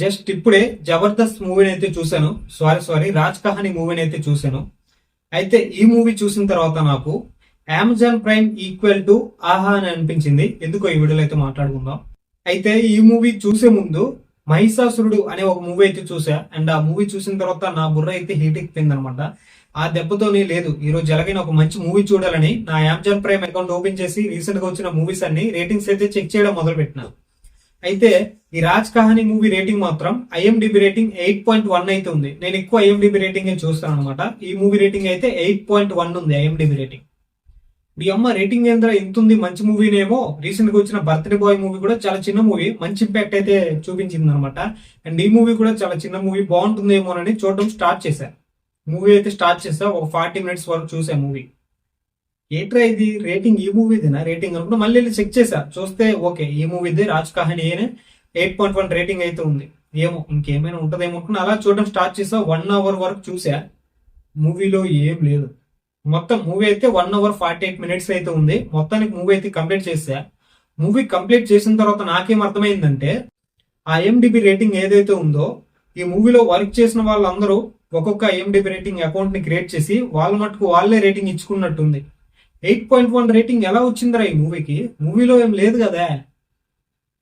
Just ఇప్పుడే జబర్దస్త్ మూవీని అయితే చూశాను. సారీ రాజ్ కహానీ మూవీని అయితే చూశాను. అయితే ఈ మూవీ చూసిన తర్వాత నాకు అమెజాన్ ప్రైమ్ ఈక్వల్ టు ఆహా అని అనిపించింది. ఎందుకో ఈ వీడియోలో అయితే మాట్లాడుకుందాం. అయితే ఈ మూవీ చూసే ముందు మహిషాసురుడు అనే ఒక మూవీ అయితే చూసా. అండ్ ఆ మూవీ చూసిన తర్వాత నా బుర్ర అయితే హీట్ ఎక్కింది అనమాట. ఆ దెబ్బతోనే లేదు, ఈ రోజు ఎలాగైనా ఒక మంచి మూవీ చూడాలని నా అమెజాన్ ప్రైమ్ అకౌంట్ ఓపెన్ చేసి రీసెంట్ గా వచ్చిన మూవీస్ అన్ని రేటింగ్స్ అయితే చెక్ చేయడం మొదలు పెట్టినా. అయితే ఈ రాజ్ కహానీ మూవీ రేటింగ్ మాత్రం ఐఎండిబి రేటింగ్ 8.1 అయితే ఉంది. నేను ఎక్కువ ఐఎండిబి రేటింగ్ చూస్తాను అనమాట. ఈ మూవీ రేటింగ్ అయితే 8.1 ఉంది ఐఎండిబి రేటింగ్. ఈ అమ్మ రేటింగ్ ఏంద్ర ఇంత ఉంది, మంచి మూవీనేమో. రీసెంట్ గా వచ్చిన బర్త్డే బాయ్ మూవీ కూడా చాలా చిన్న మూవీ, మంచి ఇంపాక్ట్ అయితే చూపించింది అనమాట. అండ్ ఈ మూవీ కూడా చాలా చిన్న మూవీ, బాగుంటుందేమోనని చూడడం స్టార్ట్ చేశా. మూవీ అయితే స్టార్ట్ చేసా, ఒక 40 మినిట్స్ వరకు చూసా మూవీ. ఏట్రా ఇది రేటింగ్, ఈ మూవీదేనా రేటింగ్ అనుకుంటా మళ్ళీ వెళ్ళి చెక్ చేసా. చూస్తే ఓకే, ఈ మూవీదే రాజ్ కహానీ 8.1 రేటింగ్ అయితే ఉంది. ఏమో ఇంకేమైనా ఉంటదేమో అనుకున్నా అలా చూడడం స్టార్ట్ చేసా. 1 అవర్ వరకు చూసా. మూవీలో ఏం లేదు. మొత్తం మూవీ అయితే 1 అవర్ 48 మినిట్స్ అయితే ఉంది. మొత్తానికి మూవీ అయితే కంప్లీట్ చేసా. మూవీ కంప్లీట్ చేసిన తర్వాత నాకేం అర్థమైందంటే, ఆ ఐఎండిబి రేటింగ్ ఏదైతే ఉందో, ఈ మూవీలో వర్క్ చేసిన వాళ్ళందరూ ఒక్కొక్క ఐఎండిబి రేటింగ్ అకౌంట్ ని క్రియేట్ చేసి వాళ్ళ మటుకు వాళ్ళే రేటింగ్ ఇచ్చుకున్నట్టుంది. 8.1 రేటింగ్ ఎలా వచ్చిందిరా ఈ మూవీకి? మూవీలో ఏం లేదు కదా.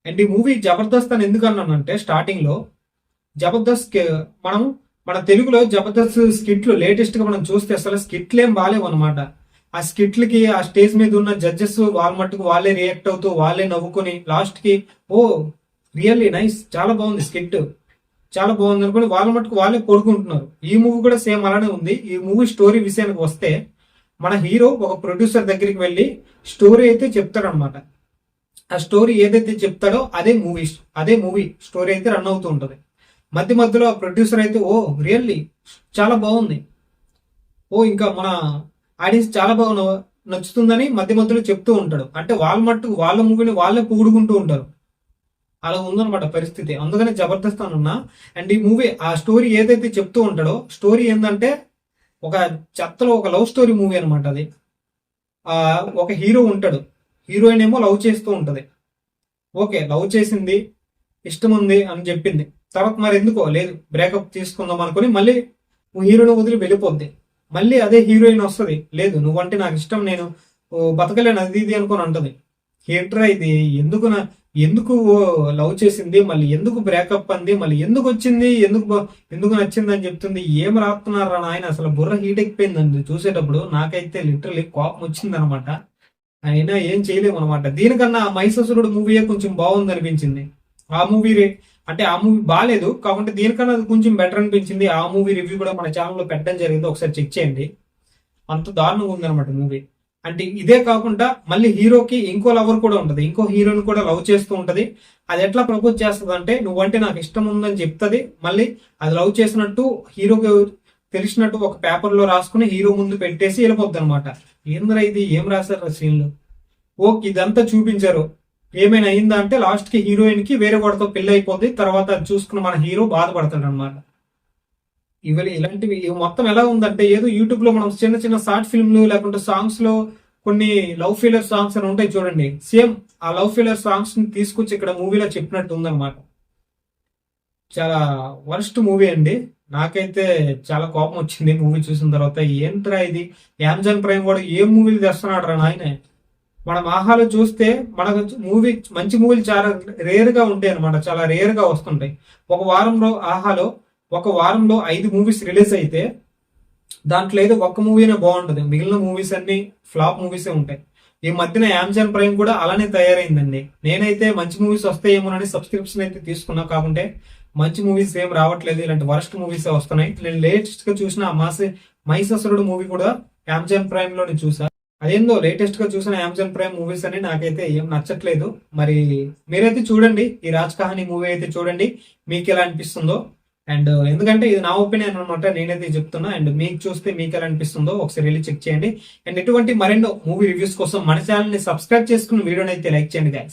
అండ్ ఈ మూవీ జబర్దస్త్ అని ఎందుకు అన్నానంటే, స్టార్టింగ్ లో జబర్దస్త్ మన తెలుగులో జబర్దస్త్ స్కిట్లు లేటెస్ట్ గా మనం చూస్తే అసలు స్కిట్లు ఏం బాగాలేవు అనమాట. ఆ స్కిట్లకి ఆ స్టేజ్ మీద ఉన్న జడ్జెస్ వాళ్ళ మట్టుకు వాళ్ళే రియాక్ట్ అవుతూ వాళ్ళే నవ్వుకొని లాస్ట్ కి ఓ రియల్లీ నైస్, చాలా బాగుంది స్కిట్, చాలా బాగుంది అనుకుని వాళ్ళ మట్టుకు వాళ్ళే కొడుకుంటున్నారు. ఈ మూవీ కూడా సేమ్ అలానే ఉంది. ఈ మూవీ స్టోరీ విషయానికి వస్తే, మన హీరో ఒక ప్రొడ్యూసర్ దగ్గరికి వెళ్ళి స్టోరీ అయితే చెప్తాడు అనమాట. ఆ స్టోరీ ఏదైతే చెప్తాడో అదే మూవీ స్టోరీ అయితే రన్ అవుతూ ఉంటది. మధ్య మధ్యలో ఆ ప్రొడ్యూసర్ అయితే ఓ రియల్లీ చాలా బాగుంది, ఓ ఇంకా మన ఆడియన్స్ చాలా బాగా నచ్చుతుందని మధ్య మధ్యలో చెప్తూ ఉంటాడు. అంటే వాళ్ళ మట్టుకు వాళ్ళ మూవీని వాళ్ళే పొగుడుకుంటూ ఉంటారు. అలా ఉందన్నమాట పరిస్థితి. అందుకనే జబర్దస్త్ అనున్నా. అండ్ ఈ మూవీ ఆ స్టోరీ ఏదైతే చెప్తూ ఉంటాడో, స్టోరీ ఏంటంటే ఒక చెత్తలో ఒక లవ్ స్టోరీ మూవీ అనమాట అది. ఒక హీరో ఉంటాడు, హీరోయిన్ ఏమో లవ్ చేస్తూ ఉంటది. ఓకే, లవ్ చేసింది, ఇష్టం ఉంది అని చెప్పింది. తర్వాత మరి ఎందుకో లేదు, బ్రేకప్ తీసుకుందాం అనుకుని మళ్ళీ హీరోని వదిలి వెళ్ళిపోద్ది. మళ్ళీ అదే హీరోయిన్ వస్తుంది, లేదు నువ్వంటే నాకు ఇష్టం, నేను బతకలేను అది ఇది అనుకుని అంటది. ఏంట్రా ఇది, ఎందుకు లవ్ చేసింది, మళ్ళీ ఎందుకు బ్రేకప్ అంది, మళ్ళీ ఎందుకు వచ్చింది, ఎందుకు నచ్చింది అని చెప్తుంది. ఏం రాస్తున్నారా నాయన, అసలు బుర్ర హీట్ ఎక్కిపోయిందండి చూసేటప్పుడు. నాకైతే లిటరలీ కోపం వచ్చింది అనమాట. అయినా ఏం చేయలేము అనమాట. దీనికన్నా మహిషాసురుడు మూవీయే కొంచెం బాగుంది అనిపించింది. ఆ మూవీ బాగాలేదు కాకుంటే దీనికన్నా అది కొంచెం బెటర్ అనిపించింది. ఆ మూవీ రివ్యూ కూడా మన ఛానల్లో పెట్టడం జరిగింది, ఒకసారి చెక్ చేయండి. అంత దారుణంగా ఉందన్నమాట మూవీ. అంటే ఇదే కాకుండా మళ్ళీ హీరోకి ఇంకో లవర్ కూడా ఉంటది, ఇంకో హీరోని కూడా లవ్ చేస్తూ ఉంటది. అది ఎట్లా ప్రపోజ్ చేస్తుంది అంటే, నువ్వంటే నాకు ఇష్టం ఉందని చెప్తుంది. మళ్ళీ అది లవ్ చేసినట్టు హీరోకి తెలిసినట్టు ఒక పేపర్ లో రాసుకుని హీరో ముందు పెట్టేసి వెళ్ళిపోద్ది అనమాట. ఏంద్రా ఇది, ఏం రాశారు సీన్లు. ఓకే, ఇదంతా చూపించారు. ఏమైనా అయిందా అంటే లాస్ట్ కి హీరోయిన్ కి వేరే వాడితో పెళ్లి అయిపోద్ది. తర్వాత అది చూసుకుని మన హీరో బాధపడతాడు అనమాట. ఇలాంటివి మొత్తం ఎలా ఉందంటే, ఏదో యూట్యూబ్ లో మనం చిన్న చిన్న షార్ట్ ఫిల్మ్లు లేకుంటే సాంగ్స్ లో కొన్ని లవ్ ఫెయిలియర్ సాంగ్స్ అని ఉంటాయి చూడండి, సేమ్ ఆ లవ్ ఫెయిలియర్ సాంగ్స్ ని తీసుకొచ్చి ఇక్కడ మూవీలో చెప్పినట్టు ఉందన్నమాట. చాలా వర్స్ట్ మూవీ అండి. నాకైతే చాలా కోపం వచ్చింది మూవీ చూసిన తర్వాత. ఏంట్రా ఇది, అమెజాన్ ప్రైమ్ కూడా ఏం మూవీలు తెస్తున్నాడు రా నాయన. మనం ఆహాలో చూస్తే మనకు మంచి మూవీలు చాలా రేర్ గా ఉంటాయి అనమాట, చాలా రేర్ గా వస్తుంటాయి. ఒక వారంలో 5 మూవీస్ రిలీజ్ అయితే దాంట్లో ఏదో ఒక్క మూవీనే బాగుంటది, మిగిలిన మూవీస్ అన్ని ఫ్లాప్ మూవీసే ఉంటాయి. ఈ మధ్యన అమెజాన్ ప్రైమ్ కూడా అలానే తయారైందండి. నేనైతే మంచి మూవీస్ వస్తాయేమోనని సబ్స్క్రిప్షన్ అయితే తీసుకున్నా, కాకుంటే మంచి మూవీస్ ఏం రావట్లేదు, ఇలాంటి వరస్ట్ మూవీస్ వస్తున్నాయి. నేను లేటెస్ట్ గా చూసిన మహిషాసురుడు మూవీ కూడా అమెజాన్ ప్రైమ్ లోనే చూసా. అదేందో లేటెస్ట్ గా చూసిన అమెజాన్ ప్రైమ్ మూవీస్ అని నాకైతే ఏం నచ్చట్లేదు. మరి మీరైతే చూడండి, ఈ రాజ్ కహానీ మూవీ అయితే చూడండి, మీకు ఎలా అనిపిస్తుందో. అండ్ ఎందుకంటే ఇది నా ఒపీనియన్ అనమాట, నేనైతే చెప్తున్నా. అండ్ మీకు చూస్తే మీకు ఎలా అనిపిస్తుందో ఒకసారి వెళ్ళి చెక్ చేయండి. అండ్ ఇటువంటి మరెన్నో మూవీ రివ్యూస్ కోసం మన ఛానల్ ని సబ్స్క్రైబ్ చేసుకుని వీడియోని అయితే లైక్ చేయండి గైస్.